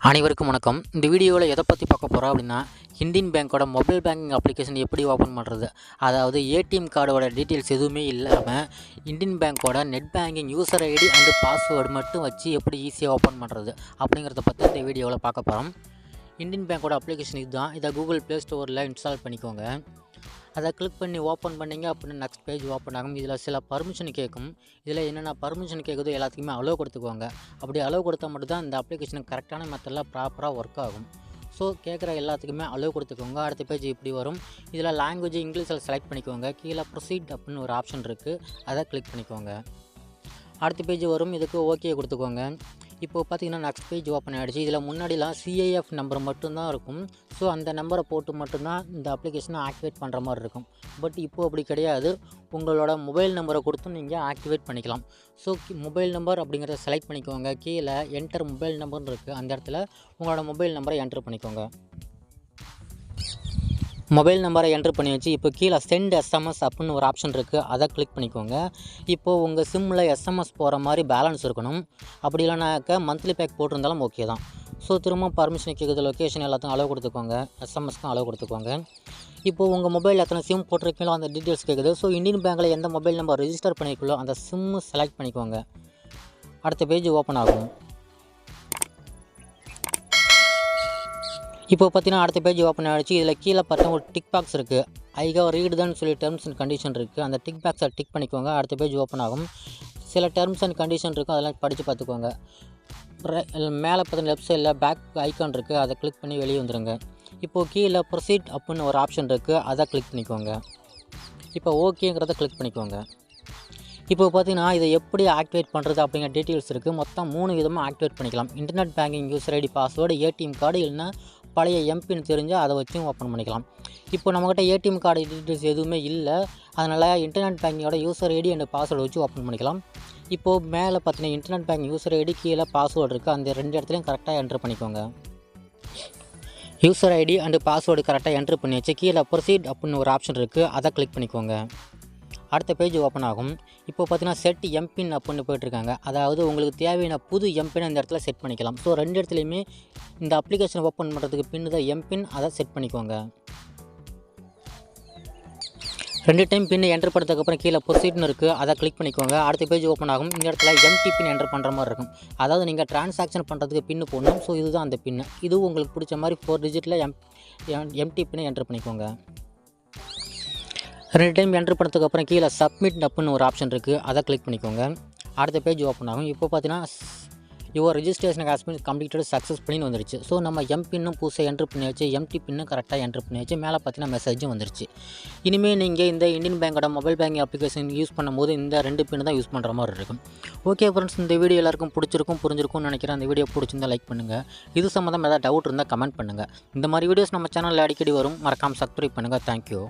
அனைவருக்கும் வணக்கம். இந்த வீடியோவில் எதை பற்றி பார்க்க போகிறோம் அப்படின்னா, இந்தியன் பேங்க்கோட மொபைல் பேங்கிங் அப்ளிகேஷன் எப்படி ஓப்பன் பண்ணுறது. அதாவது ஏடிஎம் கார்டோட டீட்டெயில்ஸ் எதுவுமே இல்லாமல் இந்தியன் பேங்க்கோட net banking user ID and password மட்டும் வச்சு எப்படி ஈஸியாக ஓப்பன் பண்ணுறது அப்படிங்கிறத பற்றி இந்த வீடியோவில் பார்க்க போகிறோம். இந்தியன் பேங்க்கோட அப்ளிகேஷன் இதுதான். இதை கூகுள் ப்ளே ஸ்டோரில் இன்ஸ்டால் பண்ணிக்கோங்க. அதை கிளிக் பண்ணி ஓப்பன் பண்ணிங்க அப்படின்னு நெக்ஸ்ட் பேஜ் ஓப்பன் ஆகும். இதில் சில பர்மிஷன் கேட்கும். இதில் என்னென்ன பர்மிஷன் கேட்குதோ எல்லாத்துக்குமே அலோவ் கொடுத்துக்குவாங்க. அப்படி அலோவ் கொடுத்தா மட்டும்தான் இந்த அப்ளிகேஷன் கரெக்டான மெத்தடில் ப்ராப்பராக ஒர்க் ஆகும். ஸோ கேட்குற எல்லாத்துக்குமே அலோவ் கொடுத்துக்கோங்க. அடுத்த பேஜ் இப்படி வரும். இதில் லாங்குவேஜ் இங்கிலீஷில் செலக்ட் பண்ணிக்கோங்க. கீழே ப்ரொசீட் அப்படின்னு ஒரு ஆப்ஷன் இருக்குது, அதை கிளிக் பண்ணிக்கோங்க. அடுத்த பேஜ் வரும். இதுக்கு ஓகே கொடுத்துக்கோங்க. இப்போது பார்த்தீங்கன்னா நெக்ஸ்ட் பேஜ் ஓப்பன் ஆகிடுச்சு. இதில் முன்னாடிலாம் சிஐஎஃப் நம்பர் மட்டும்தான் இருக்கும். ஸோ அந்த நம்பரை போட்டு மட்டும்தான் இந்த அப்ளிகேஷனை ஆக்டிவேட் பண்ணுற மாதிரி இருக்கும். பட் இப்போது அப்படி கிடையாது. உங்களோட மொபைல் நம்பரை கொடுத்து நீங்கள் ஆக்டிவேட் பண்ணிக்கலாம். ஸோ மொபைல் நம்பர் அப்படிங்கிறத செலக்ட் பண்ணிக்கோங்க. கீழே என்டர் மொபைல் நம்பர்னு இருக்குது. அந்த இடத்துல உங்களோட மொபைல் நம்பரை என்ட்ரு பண்ணிக்கோங்க. மொபைல் நம்பரை என்ட்ரு பண்ணி வச்சு இப்போ கீழே சென்ட் எஸ்எம்எஸ் அப்படின்னு ஒரு ஆப்ஷன் இருக்குது, அதை கிளிக் பண்ணிக்கோங்க. இப்போது உங்கள் சிம்மில் எஸ்எம்எஸ் போகிற மாதிரி பேலன்ஸ் இருக்கணும். அப்படி இல்லைனாக்க மந்த்லி பேக் போட்டிருந்தாலும் ஓகே தான். ஸோ திரும்ப பர்மிஷன் கேட்குது, லொக்கேஷன் எல்லாத்தையும் அலோவ் கொடுத்துக்கோங்க. எஸ்எம்எஸ்க்கும் அலோவ் கொடுத்துக்கோங்க. இப்போது உங்கள் மொபைல் எத்தனை சிம் போட்டிருக்கீங்களோ அந்த டீட்டெயில்ஸ் கேட்குது. ஸோ இந்தியன் பேங்க்கில் எந்த மொபைல் நம்பர் ரெஜிஸ்டர் பண்ணிக்கலோ அந்த சிம்மு செலக்ட் பண்ணிக்கோங்க. அடுத்த பேஜ் ஓப்பன் ஆகும். இப்போ பார்த்தீங்கன்னா அடுத்த பேஜ் ஓப்பன் ஆகிடுச்சு. இதில் கீழே பார்த்தா ஒரு டிக் பாக்ஸ் இருக்குது. ஐகா ரீடுதான்னு சொல்லி டேர்ம்ஸ் அண்ட் கண்டிஷன் இருக்குது. அந்த டிக் பாக்ஸை டிக் பண்ணிக்கோங்க. அடுத்த பேஜ் ஓப்பன் ஆகும். சில டேர்ம்ஸ் அண்ட் கண்டிஷன் இருக்குது, அதெல்லாம் படித்து பார்த்துக்கோங்க. மேலே பார்த்தீங்கன்னா லெஃப்ட் சைடில் பேக் ஐக்கான் இருக்குது, அதை கிளிக் பண்ணி வெளியே வந்துடுங்க. இப்போது கீழே ப்ரொசீட் அப்படின்னு ஒரு ஆப்ஷன் இருக்குது, அதை கிளிக் பண்ணிக்கோங்க. இப்போ ஓகேங்கிறத கிளிக் பண்ணிக்கோங்க. இப்போ பார்த்தீங்கன்னா இதை எப்படி ஆக்டிவேட் பண்ணுறது அப்படிங்கிற டீட்டெயில்ஸ் இருக்குது. மொத்தம் 3 விதமாக ஆக்டிவேட் பண்ணிக்கலாம். Internet banking user ID password, ATM card, இல்லைன்னா பழைய எம்பின் தெரிஞ்சால் அதை வச்சும் ஓப்பன் பண்ணிக்கலாம். இப்போ நம்மக்கிட்ட ஏடிஎம் கார்டு டீட்டெயில்ஸ் எதுவுமே இல்லை, அதனால் இன்டர்நெட் பேங்கிங்கோட யூசர் ஐடி அண்ட் பாஸ்வேர்டு வச்சு ஓப்பன் பண்ணிக்கலாம். இப்போது மேலே பார்த்தீங்கன்னா இன்டர்நெட் பேங்கிங் யூசர் ஐடி, கீழே பாஸ்வேர்டு இருக்குது. அந்த 2 இடத்துலையும் கரெக்டாக என்ட்ரு பண்ணிக்கோங்க. யூசர் ஐடி அண்டு பாஸ்வேர்டு கரெக்டாக என்ட்ரு பண்ணி வச்சு கீழே ப்ரொசீட் அப்படின்னு ஒரு ஆப்ஷன் இருக்குது, அதை கிளிக் பண்ணிக்கோங்க. அடுத்த பேஜ் ஓப்பன் ஆகும். இப்போ பார்த்தீங்கன்னா செட் எம்பின் அப்படின்னு போயிட்டுருக்காங்க. அதாவது உங்களுக்கு தேவையான புது எம்பின் இந்த இடத்துல செட் பண்ணிக்கலாம். ஸோ 2 இடத்துலையுமே இந்த அப்ளிகேஷன் ஓப்பன் பண்ணுறதுக்கு பின்னு தான் எம்பின், அதை செட் பண்ணிக்கோங்க. 2 டைம் பின் என்ட்ரு பண்ணதுக்கப்புறம் கீழே ப்ரொசீட்னு இருக்குது, அதை கிளிக் பண்ணிக்கோங்க. அடுத்த பேஜ் ஓப்பன் ஆகும். இந்த இடத்துல எம்டி பின் என்ட்ரு பண்ணுற மாதிரி இருக்கும். அதாவது நீங்கள் ட்ரான்சாக்ஷன் பண்ணுறதுக்கு பின்னு போடணும். ஸோ இதுதான் அந்த பின்னு. இதுவும் உங்களுக்கு பிடிச்ச மாதிரி 4 டிஜிட்டில் எம்டி பின்னை என்ட்ரு பண்ணிக்கோங்க. 2 டைம் என்ட்ரு பண்ணதுக்கப்புறம் கீழே சப்மிட் அப்படின்னு ஒரு ஆப்ஷன் இருக்குது, அதை கிளிக் பண்ணிக்கோங்க. அடுத்த பேஜ் ஓப்பன் ஆகும். இப்போ பார்த்தீங்கன்னா your registration has been completed சக்ஸஸ்ஃபுல்லின்னு வந்துருச்சு. ஸோ நம்ம எம்பின்னும் புதுசாக என்ட்ரு பண்ணியாச்சு, எம்டி பின்னும் கரெக்டாக என்ட்ரு பண்ணியாச்சு. மேலே பார்த்தீங்கன்னா மெசேஜும் வந்துருச்சு. இனிமேல் நீங்கள் இந்த இந்தியன் பேங்கோட மொபைல் பேங்கிங் அப்ளிகேஷன் யூஸ் பண்ணும்போது இந்த 2 பின்னு தான் யூஸ் பண்ணுற மாதிரி இருக்கும். ஓகே ஃப்ரெண்ட்ஸ், இந்த வீடியோ எல்லாருக்கும் பிடிச்சிருக்கும் புரிஞ்சிருக்கும்னு நினைக்கிறேன். அந்த வீடியோ பிடிச்சிருந்தால் லைக் பண்ணுங்கள். இது சம்மந்தமாக ஏதாவது டவுட் இருந்தால் கமெண்ட் பண்ணுங்கள். இந்த மாதிரி வீடியோஸ் நம்ம சேனலில் அடிக்கடி வரும். மறக்காமல் சப்ஸ்கிரைப் பண்ணுங்கள். தேங்க்யூ.